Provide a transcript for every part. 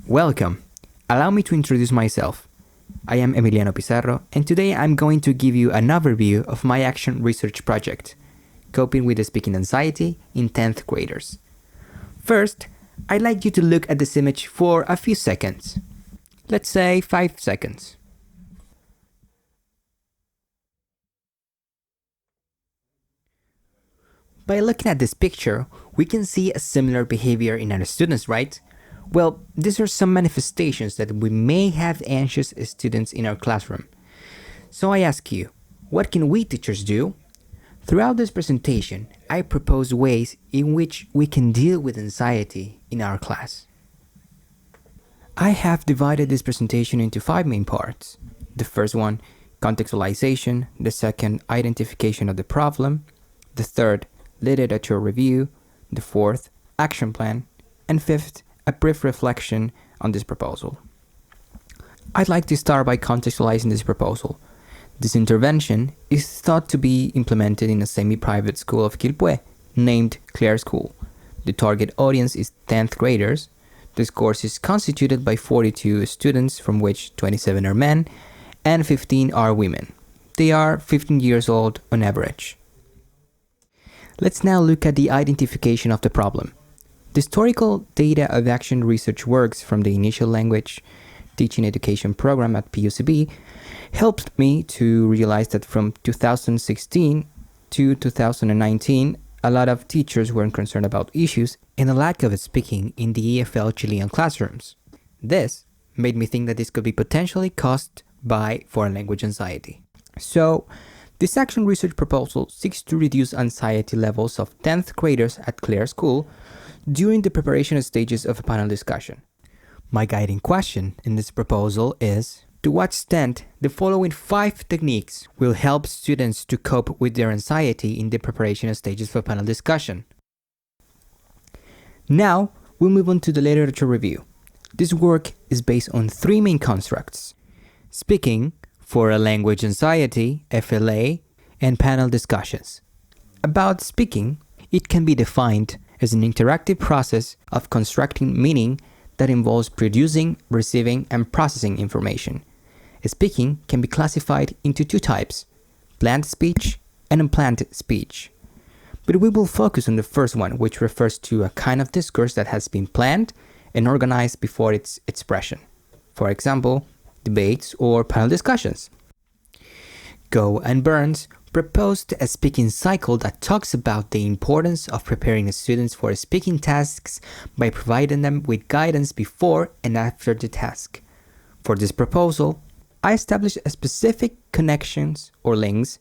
Welcome. Allow me to introduce myself. I am Emiliano Pizarro, and today I'm going to give you an overview of my action research project, Coping with Speaking Anxiety in 10th graders. First, I'd like you to look at this image for a few seconds. Let's say 5 seconds. By looking at this picture, we can see a similar behavior in our students, right? Well, these are some manifestations that we may have anxious students in our classroom. So I ask you, what can we teachers do? Throughout this presentation, I propose ways in which we can deal with anxiety in our class. I have divided this presentation into 5 main parts. The first one, contextualization. The second, identification of the problem. The third, literature review. The fourth, action plan. And fifth, a brief reflection on this proposal. I'd like to start by contextualizing this proposal. This intervention is thought to be implemented in a semi-private school of Quilpué, named Clare School. The target audience is 10th graders. This course is constituted by 42 students, from which 27 are men and 15 are women. They are 15 years old on average. Let's now look at the identification of the problem. The historical data of action research works from the initial language teaching education program at PUCB helped me to realize that from 2016 to 2019, a lot of teachers were concerned about issues and a lack of speaking in the EFL Chilean classrooms. This made me think that this could be potentially caused by foreign language anxiety. So, this action research proposal seeks to reduce anxiety levels of 10th graders at Clare School during the preparation stages of a panel discussion. My guiding question in this proposal is, to what extent the following 5 techniques will help students to cope with their anxiety in the preparation stages of a panel discussion? Now, we'll move on to the literature review. This work is based on 3 main constructs: speaking, foreign language anxiety, FLA, and panel discussions. About speaking, it can be defined as an interactive process of constructing meaning that involves producing, receiving, and processing information. Speaking can be classified into 2 types: planned speech and unplanned speech. But we will focus on the first one, which refers to a kind of discourse that has been planned and organized before its expression. For example, debates or panel discussions. Go and Burns proposed a speaking cycle that talks about the importance of preparing students for speaking tasks by providing them with guidance before and after the task. For this proposal, I established a specific connections or links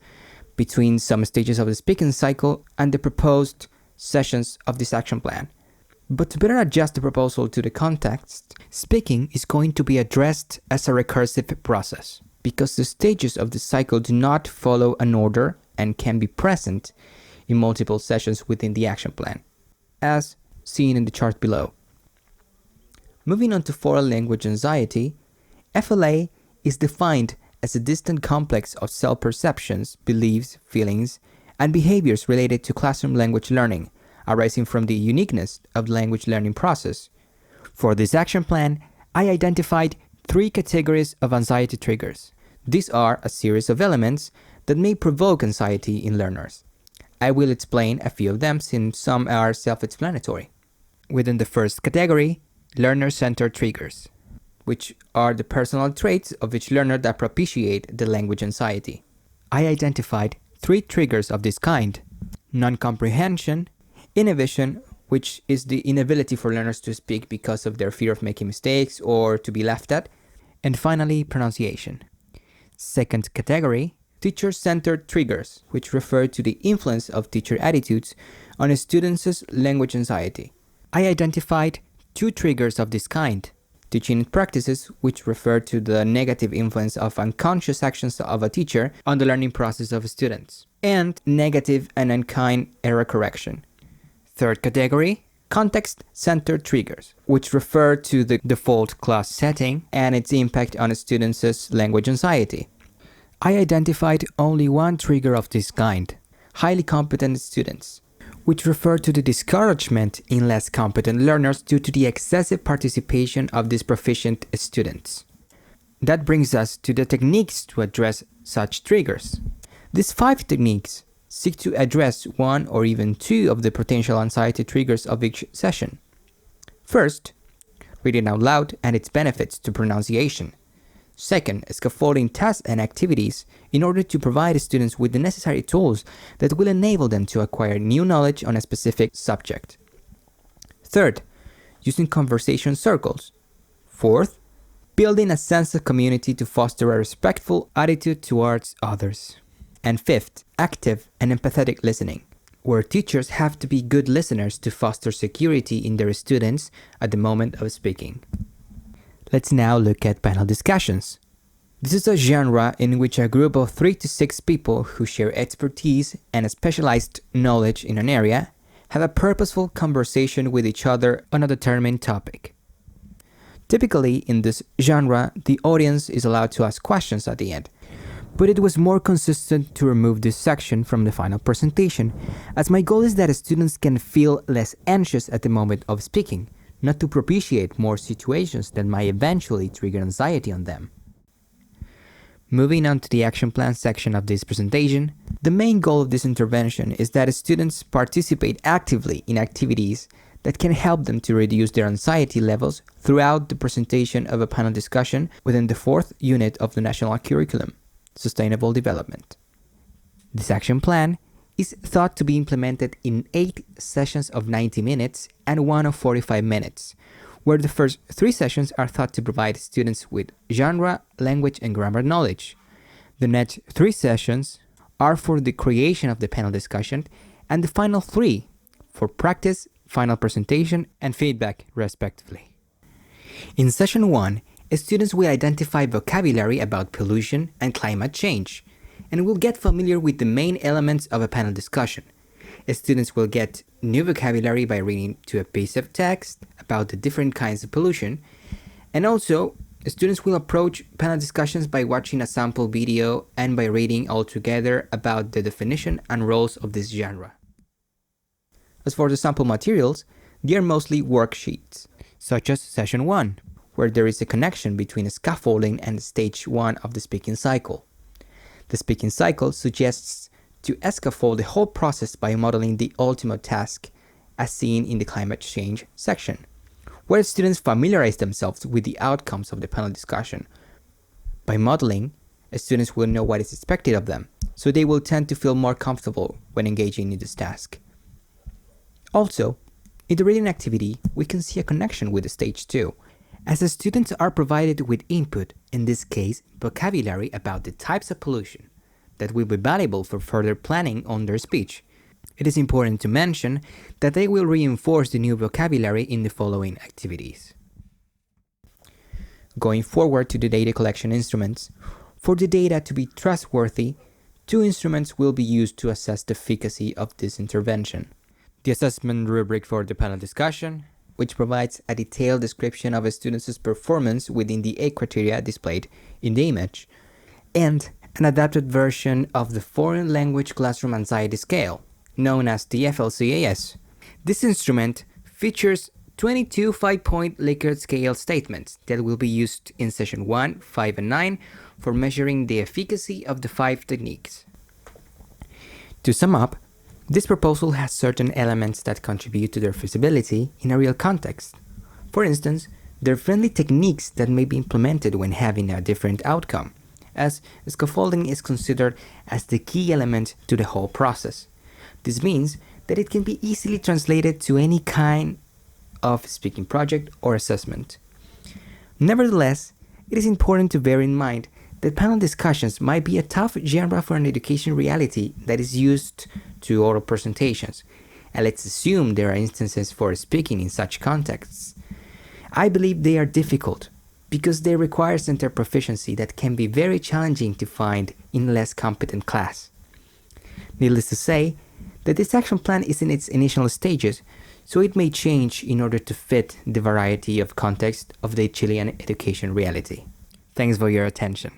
between some stages of the speaking cycle and the proposed sessions of this action plan. But to better adjust the proposal to the context, speaking is going to be addressed as a recursive process, because the stages of the cycle do not follow an order and can be present in multiple sessions within the action plan, as seen in the chart below. Moving on to foreign language anxiety, FLA is defined as a distant complex of self-perceptions, beliefs, feelings, and behaviors related to classroom language learning, arising from the uniqueness of the language learning process. For this action plan, I identified 3 categories of anxiety triggers. These are a series of elements that may provoke anxiety in learners. I will explain a few of them since some are self-explanatory. Within the first category, learner-centered triggers, which are the personal traits of each learner that propitiate the language anxiety. I identified 3 triggers of this kind: non-comprehension, inhibition, which is the inability for learners to speak because of their fear of making mistakes or to be laughed at, and finally, pronunciation. Second category, teacher-centered triggers, which refer to the influence of teacher attitudes on a student's language anxiety. I identified 2 triggers of this kind: teaching practices, which refer to the negative influence of unconscious actions of a teacher on the learning process of students, and negative and unkind error correction. Third category, context-centered triggers, which refer to the default class setting and its impact on a student's language anxiety. I identified only 1 trigger of this kind: highly competent students, which refer to the discouragement in less competent learners due to the excessive participation of these proficient students. That brings us to the techniques to address such triggers. These 5 techniques seek to address one or even 2 of the potential anxiety triggers of each session. First, reading out loud and its benefits to pronunciation. Second, scaffolding tasks and activities in order to provide students with the necessary tools that will enable them to acquire new knowledge on a specific subject. Third, using conversation circles. Fourth, building a sense of community to foster a respectful attitude towards others. And fifth, active and empathetic listening, where teachers have to be good listeners to foster security in their students at the moment of speaking. Let's now look at panel discussions. This is a genre in which a group of 3 to 6 people who share expertise and a specialized knowledge in an area have a purposeful conversation with each other on a determined topic. Typically, in this genre, the audience is allowed to ask questions at the end, but it was more consistent to remove this section from the final presentation, as my goal is that students can feel less anxious at the moment of speaking, not to propitiate more situations that might eventually trigger anxiety on them. Moving on to the action plan section of this presentation, the main goal of this intervention is that students participate actively in activities that can help them to reduce their anxiety levels throughout the presentation of a panel discussion within the 4th unit of the National Curriculum, Sustainable Development. This action plan is thought to be implemented in 8 sessions of 90 minutes and 1 of 45 minutes, where the first 3 sessions are thought to provide students with genre, language, and grammar knowledge. The next 3 sessions are for the creation of the panel discussion, and the final 3 for practice, final presentation, and feedback, respectively. In session 1, students will identify vocabulary about pollution and climate change, and will get familiar with the main elements of a panel discussion. Students will get new vocabulary by reading to a piece of text about the different kinds of pollution, and also students will approach panel discussions by watching a sample video and by reading all together about the definition and roles of this genre. As for the sample materials, they are mostly worksheets, such as session 1, where there is a connection between scaffolding and stage 1 of the speaking cycle. The speaking cycle suggests to scaffold the whole process by modeling the ultimate task, as seen in the climate change section, where students familiarize themselves with the outcomes of the panel discussion. By modeling, students will know what is expected of them, so they will tend to feel more comfortable when engaging in this task. Also, in the reading activity, we can see a connection with the stage 2, as the students are provided with input, in this case, vocabulary about the types of pollution, that will be valuable for further planning on their speech. It is important to mention that they will reinforce the new vocabulary in the following activities. Going forward to the data collection instruments, for the data to be trustworthy, 2 instruments will be used to assess the efficacy of this intervention. The assessment rubric for the panel discussion, which provides a detailed description of a student's performance within the 8 criteria displayed in the image, and an adapted version of the Foreign Language Classroom Anxiety Scale, known as the FLCAS. This instrument features 22 5-point Likert scale statements that will be used in session 1, 5, and 9 for measuring the efficacy of the 5 techniques. To sum up, this proposal has certain elements that contribute to their feasibility in a real context. For instance, there are friendly techniques that may be implemented when having a different outcome, as scaffolding is considered as the key element to the whole process. This means that it can be easily translated to any kind of speaking project or assessment. Nevertheless, it is important to bear in mind that panel discussions might be a tough genre for an education reality that is used to oral presentations, and let's assume there are instances for speaking in such contexts. I believe they are difficult because they require center proficiency that can be very challenging to find in less competent class. Needless to say, that this action plan is in its initial stages, so it may change in order to fit the variety of context of the Chilean education reality. Thanks for your attention.